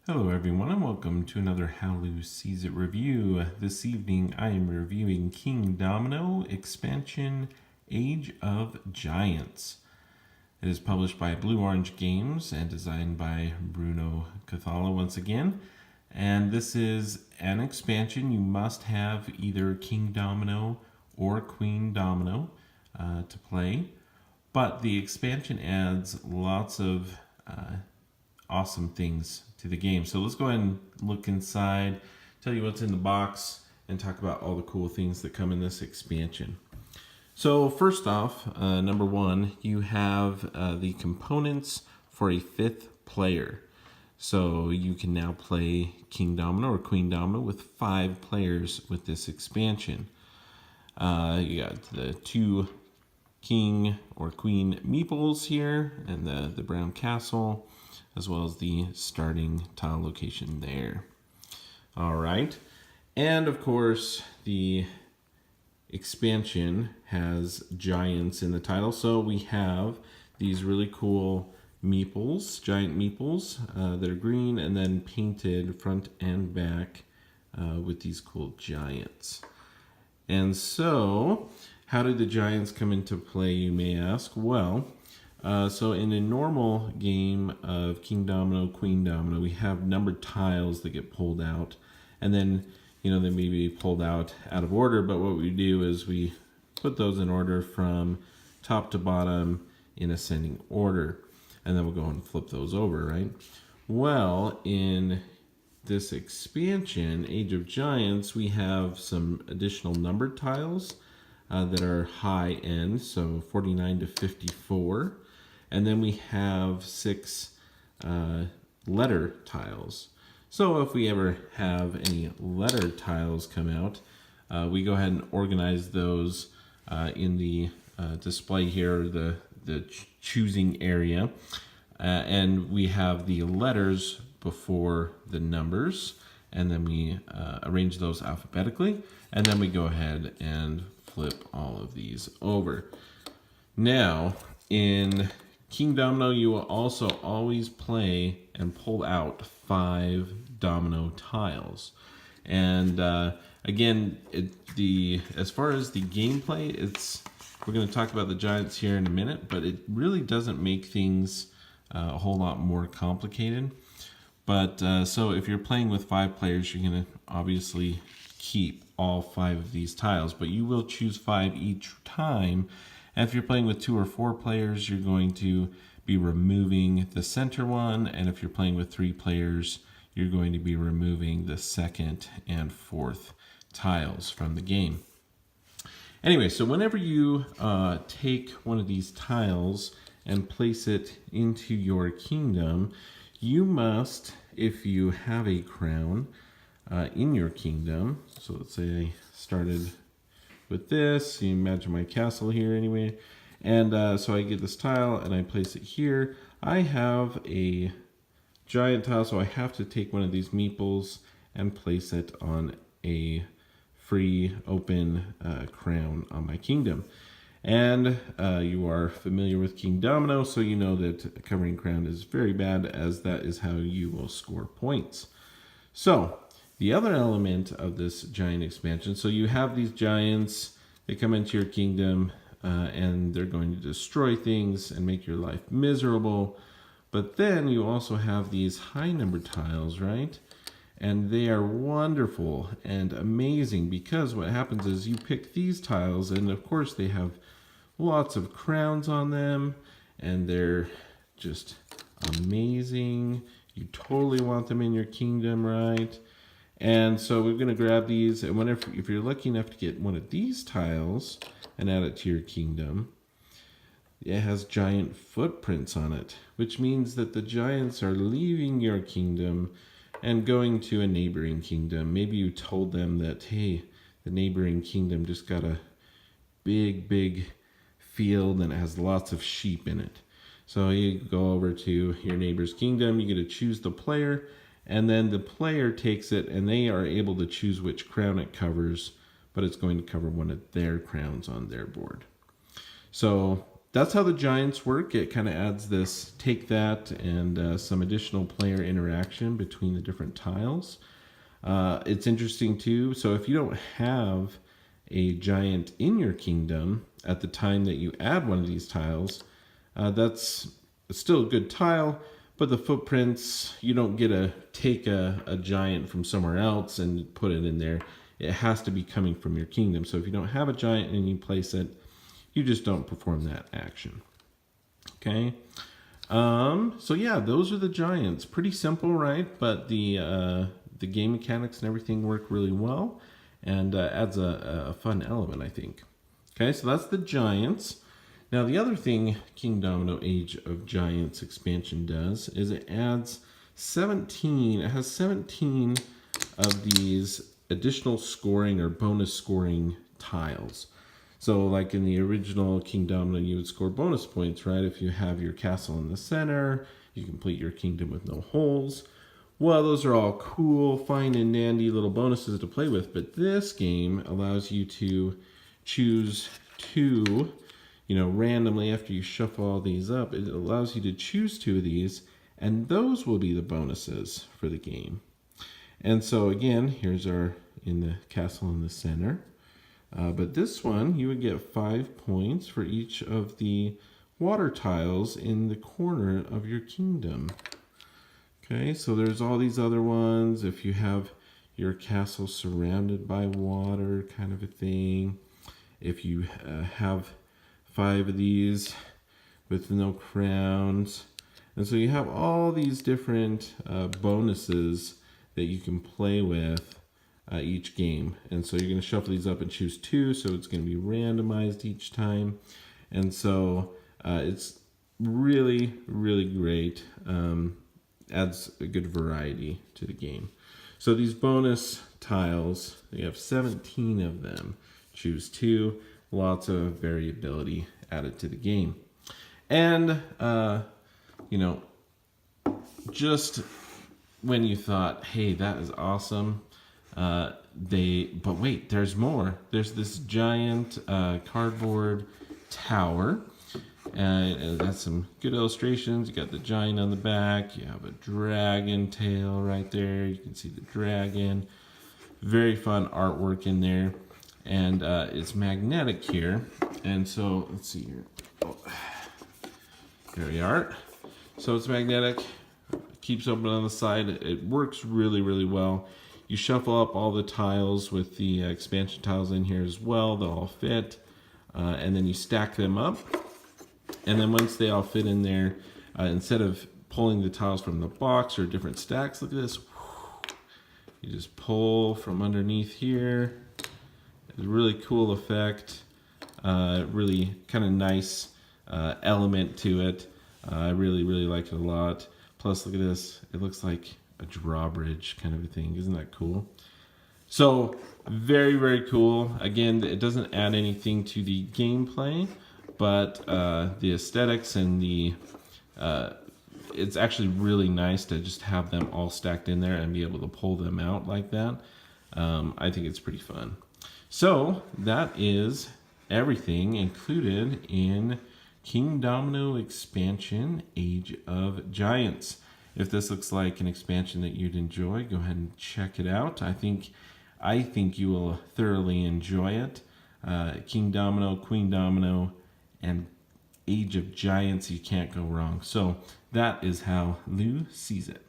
Hello everyone and welcome to another How Lu Sees It review. This evening I am reviewing Kingdomino expansion Age of Giants. It is published by Blue Orange Games and designed by Bruno Cathala once again. And this is an expansion. You must have either Kingdomino or Queendomino to play. But the expansion adds lots of awesome things to the game. So let's go ahead and look inside, tell you what's in the box, and talk about all the cool things that come in this expansion. So first off, number one, you have the components for a fifth player. So you can now play Kingdomino or Queendomino with 5 players with this expansion. You got the 2 king or queen meeples here and the brown castle, as well as the starting tile location there. All right. And of course, the expansion has giants in the title. So we have these really cool meeples, giant meeples that are green and then painted front and back with these cool giants. And so, how did the giants come into play, you may ask? Well, so in a normal game of Kingdomino, Queendomino, we have numbered tiles that get pulled out, and then they may be pulled out of order. But what we do is we put those in order from top to bottom in ascending order, and then we'll go and flip those over, right? Well, in this expansion, Age of Giants, we have some additional numbered tiles that are high end, so 49 to 54. And then we have 6 letter tiles. So if we ever have any letter tiles come out, we go ahead and organize those in the display here, the choosing area. And we have the letters before the numbers, and then we arrange those alphabetically, and then we go ahead and flip all of these over. Now, in Kingdomino, you will also always play and pull out 5 domino tiles. And again, as far as the gameplay, we're going to talk about the giants here in a minute, but it really doesn't make things a whole lot more complicated. But so if you're playing with 5 players, you're going to obviously keep all 5 of these tiles, but you will choose 5 each time. And if you're playing with 2 or 4 players, you're going to be removing the center one. And if you're playing with 3 players, you're going to be removing the second and fourth tiles from the game. Anyway, so whenever you take one of these tiles and place it into your kingdom, you must, if you have a crown in your kingdom, so let's say I started with this, you imagine my castle here anyway, and so I get this tile and I place it here. I have a giant tile, so I have to take one of these meeples and place it on a free open crown on my kingdom. And you are familiar with Kingdomino, so you know that covering crown is very bad, as that is how you will score points. So the other element of this giant expansion, so you have these giants, they come into your kingdom and they're going to destroy things and make your life miserable. But then you also have these high number tiles, right? And they are wonderful and amazing, because what happens is you pick these tiles, and of course they have lots of crowns on them, and they're just amazing. You totally want them in your kingdom, right? And so we're going to grab these, and if you're lucky enough to get one of these tiles and add it to your kingdom, it has giant footprints on it, which means that the giants are leaving your kingdom and going to a neighboring kingdom. Maybe you told them that, hey, the neighboring kingdom just got a big field and it has lots of sheep in it. So you go over to your neighbor's kingdom, you get to choose the player, and then the player takes it and they are able to choose which crown it covers, but it's going to cover one of their crowns on their board. So that's how the Giants work. It kind of adds this take that and some additional player interaction between the different tiles. It's interesting too. So if you don't have a giant in your kingdom at the time that you add one of these tiles, that's still a good tile, but the footprints, you don't get to take a giant from somewhere else and put it in there. It has to be coming from your kingdom. So if you don't have a giant and you place it, you just don't perform that action. Okay. So yeah, those are the giants. Pretty simple, right? But the game mechanics and everything work really well, and adds a fun element, I think. Okay, so that's the giants. Now the other thing Kingdomino Age of Giants expansion does is it adds 17. It has 17 of these additional scoring or bonus scoring tiles. So like in the original Kingdomino, you would score bonus points, right? If you have your castle in the center, you complete your kingdom with no holes. Well, those are all cool, fine and dandy little bonuses to play with, but this game allows you to choose two, randomly after you shuffle all these up. It allows you to choose two of these, and those will be the bonuses for the game. And so again, here's our in the castle in the center. But this one, you would get 5 points for each of the water tiles in the corner of your kingdom. Okay, so there's all these other ones. If you have your castle surrounded by water, kind of a thing. If you have 5 of these with no crowns. And so you have all these different bonuses that you can play with each game. And so you're going to shuffle these up and choose 2, so it's going to be randomized each time. And so it's really, really great. Adds a good variety to the game. So these bonus tiles, you have 17 of them. Choose 2, lots of variability added to the game. And, just when you thought, hey, that is awesome, but wait, there's more. There's this giant cardboard tower. And that's some good illustrations. You got the giant on the back. You have a dragon tail right there. You can see the dragon. Very fun artwork in there. And it's magnetic here. And so, let's see here. Oh, there we are. So it's magnetic. Keeps open on the side. It works really, really well. You shuffle up all the tiles with the expansion tiles in here as well. They'll all fit. And then you stack them up. And then once they all fit in there, instead of pulling the tiles from the box or different stacks, look at this. You just pull from underneath here. It's a really cool effect. Really kind of nice element to it. I really, really like it a lot. Plus, look at this. It looks like a drawbridge kind of a thing. Isn't that cool? So, very, very cool. Again, it doesn't add anything to the gameplay, but the aesthetics and the it's actually really nice to just have them all stacked in there and be able to pull them out like that. I think it's pretty fun. So that is everything included in Kingdomino expansion Age of Giants. If this looks like an expansion that you'd enjoy, go ahead and check it out. I think you will thoroughly enjoy it. Kingdomino, Queendomino, and Age of Giants, you can't go wrong. So that is how Lou sees it.